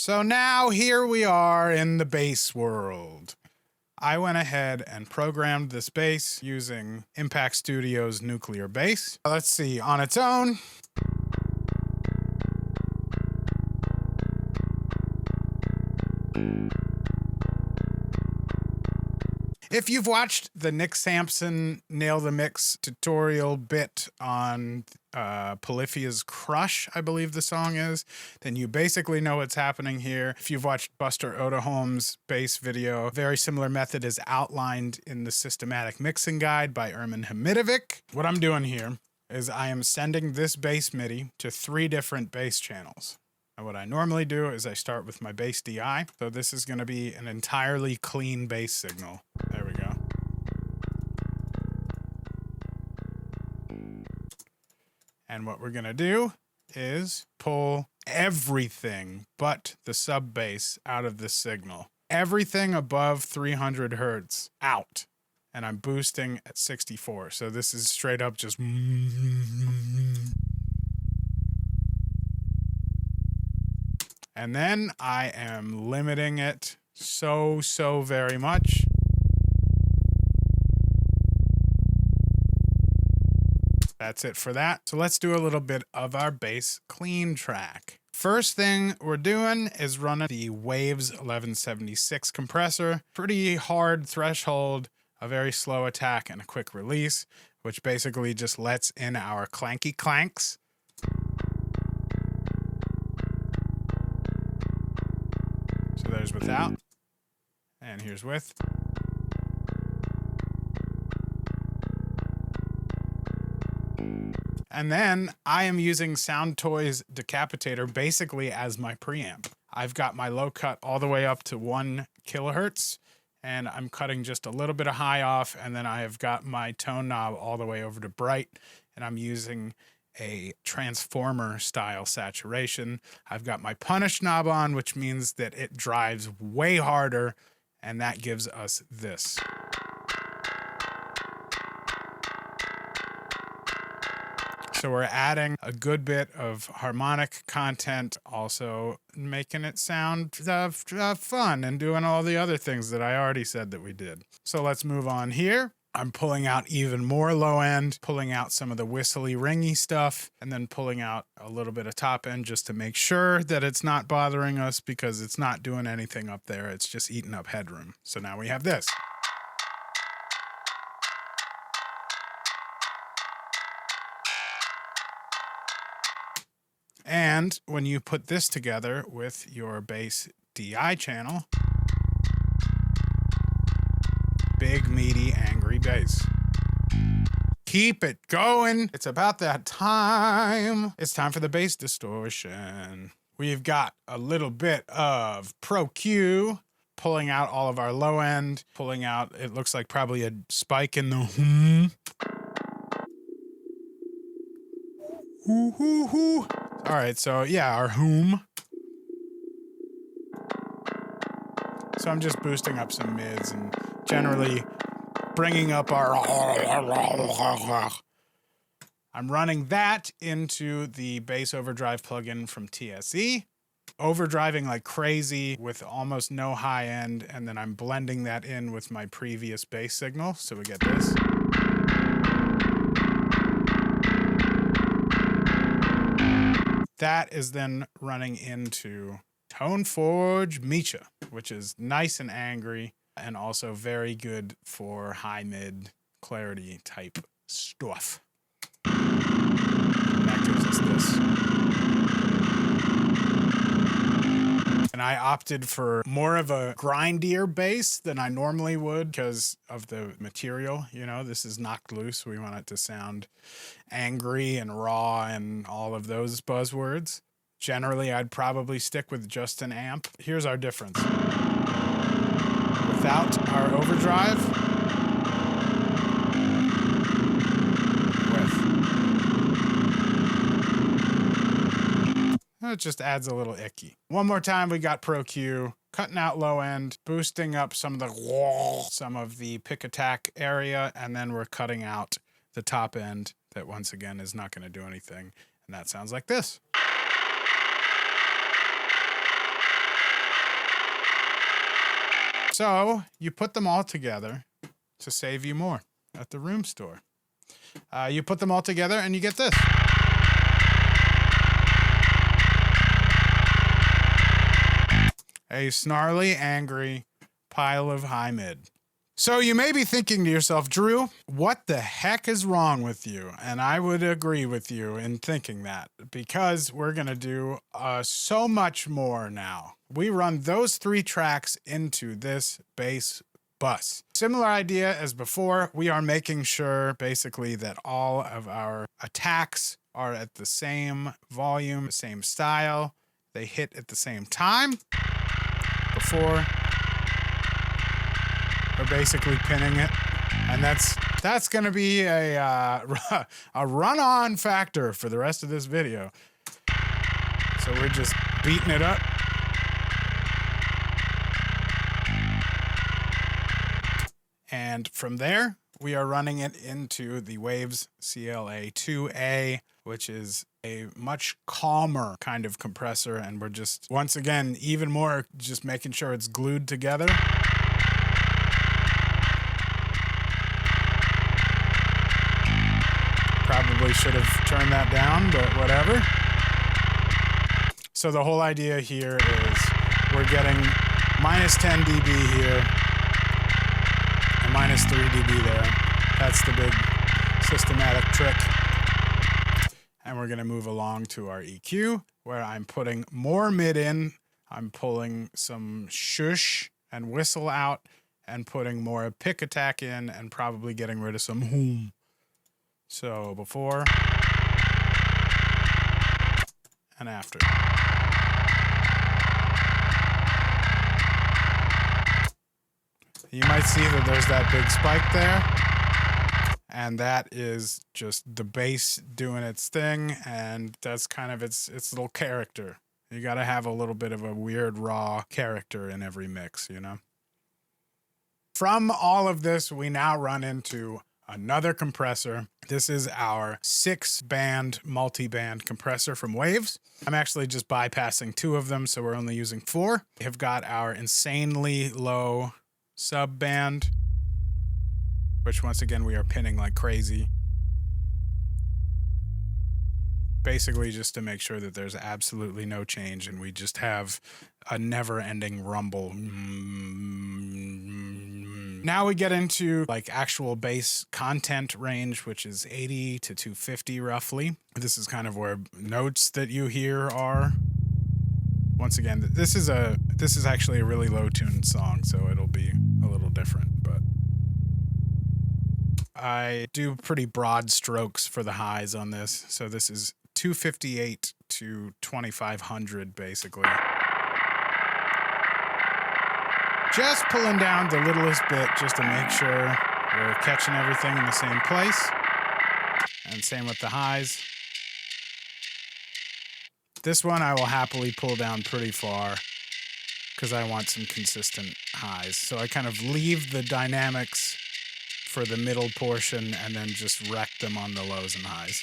So now here we are in the bass world. I went ahead and programmed this bass using Impact Studio's Nuclear Bass. Let's see, on its own. If you've watched the Nick Sampson Nail the Mix tutorial bit on Polyphia's Crush, I believe the song is, then you basically know what's happening here. If you've watched Buster Odoholm's bass video, a very similar method is outlined in the Systematic Mixing Guide by Ermin Hamidovic. What I'm doing here is I am sending this bass MIDI to 3 different bass channels. And what I normally do is I start with my bass DI. So this is going to be an entirely clean bass signal. There we go. And what we're going to do is pull everything but the sub bass out of this signal. Everything above 300 hertz out. And I'm boosting at 64. So this is straight up just... And then I am limiting it so very much. That's it for that. So let's do a little bit of our bass clean track. First thing we're doing is running the Waves 1176 compressor. Pretty hard threshold, a very slow attack, and a quick release, which basically just lets in our clanky clanks. So there's without, and here's with. And then I am using Soundtoys Decapitator basically as my preamp. I've got my low cut all the way up to 1 kilohertz, and I'm cutting just a little bit of high off, and then I have got my tone knob all the way over to bright, and I'm using a transformer style saturation. I've got my punish knob on, which means that it drives way harder, and that gives us this. So we're adding a good bit of harmonic content, also making it sound fun and doing all the other things that I already said that we did. So let's move on here. I'm pulling out even more low end, pulling out some of the whistly ringy stuff, and then pulling out a little bit of top end just to make sure that it's not bothering us, because it's not doing anything up there. It's just eating up headroom. So now we have this. And when you put this together with your bass DI channel, big, meaty, angry bass. Keep it going. It's about that time. It's time for the bass distortion. We've got a little bit of Pro Q, pulling out all of our low end, pulling out, it looks like probably a spike in the hum. Hoo, hoo, hoo. All right, so yeah, our whom. So I'm just boosting up some mids and generally bringing up our... I'm running that into the bass overdrive plugin from TSE. Overdriving like crazy with almost no high end, and then I'm blending that in with my previous bass signal, so we get this. That is then running into Toneforge Micha, which is nice and angry and also very good for high mid clarity type stuff. That gives us this. And I opted for more of a grindier bass than I normally would because of the material. You know, this is knocked loose. We want it to sound angry and raw and all of those buzzwords. Generally, I'd probably stick with just an amp. Here's our difference. Without our overdrive, it just adds a little icky. One more time, we got Pro Q, cutting out low end, boosting up some of the pick attack area, and then we're cutting out the top end that once again is not going to do anything. And that sounds like this. So you put them all together to save you more at the room store. You put them all together and you get this. A snarly, angry pile of high mid. So you may be thinking to yourself, Drew, what the heck is wrong with you? And I would agree with you in thinking that, because we're going to do so much more now. We run those 3 tracks into this bass bus. Similar idea as before. We are making sure basically that all of our attacks are at the same volume, the same style. They hit at the same time. Before we're basically pinning it, and that's going to be a run-on factor for the rest of this video. So we're just beating it up. And from there, we are running it into the Waves CLA-2A, which is a much calmer kind of compressor. And we're just, once again, even more just making sure it's glued together. Probably should have turned that down, but whatever. So the whole idea here is we're getting minus 10 dB here and minus 3 dB there. That's the big systematic trick. And we're going to move along to our EQ, where I'm putting more mid in. I'm pulling some shush and whistle out and putting more pick attack in and probably getting rid of some hum. So before and after. You might see that there's that big spike there. And that is just the bass doing its thing, and that's kind of its little character. You got to have a little bit of a weird, raw character in every mix, you know? From all of this, we now run into another compressor. This is our 6-band multi-band compressor from Waves. I'm actually just bypassing 2 of them, so we're only using 4. We have got our insanely low sub-band, which once again we are pinning like crazy. Basically just to make sure that there's absolutely no change and we just have a never-ending rumble. Now we get into like actual bass content range, which is 80 to 250 roughly. This is kind of where notes that you hear are. Once again, this is actually a really low-tuned song, so it'll be a little different, but I do pretty broad strokes for the highs on this. So this is 258 to 2500 basically. Just pulling down the littlest bit just to make sure we're catching everything in the same place. And same with the highs. This one I will happily pull down pretty far because I want some consistent highs. So I kind of leave the dynamics for the middle portion and then just wreck them on the lows and highs.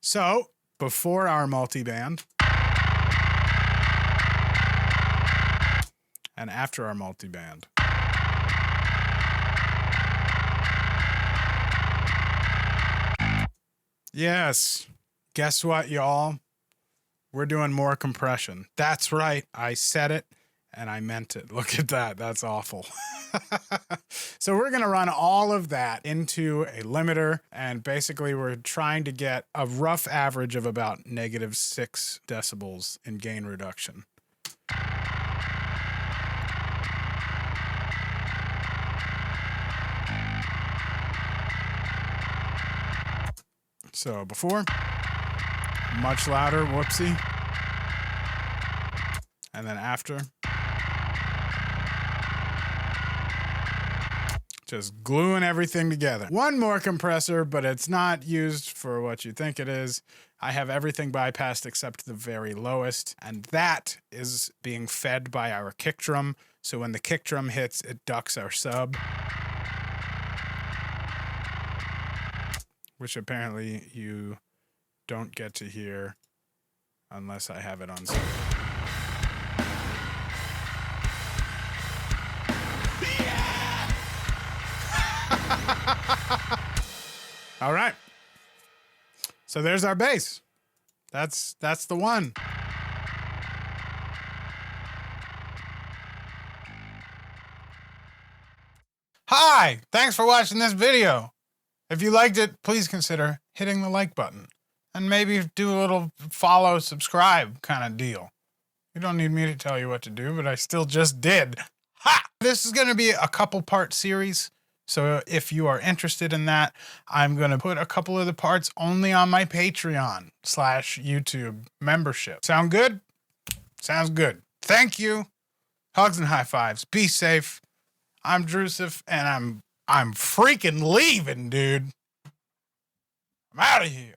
So before our multiband and after our multiband. Yes, guess what, y'all? We're doing more compression. That's right, I said it and I meant it. Look at that, that's awful. So we're gonna run all of that into a limiter, and basically we're trying to get a rough average of about -6 decibels in gain reduction. So before, much louder, whoopsie. And then after, just gluing everything together. One more compressor, but it's not used for what you think it is. I have everything bypassed except the very lowest, and that is being fed by our kick drum. So when the kick drum hits, it ducks our sub, which apparently you don't get to hear unless I have it on sub. All right. So there's our bass. That's the one. Hi, thanks for watching this video. If you liked it, please consider hitting the like button and maybe do a little follow, subscribe kind of deal. You don't need me to tell you what to do, but I still just did. Ha! This is going to be a couple part series. So if you are interested in that, I'm going to put a couple of the parts only on my Patreon/YouTube membership. Sound good? Sounds good. Thank you. Hugs and high fives. Be safe. I'm Drewsif, and I'm freaking leaving, dude. I'm out of here.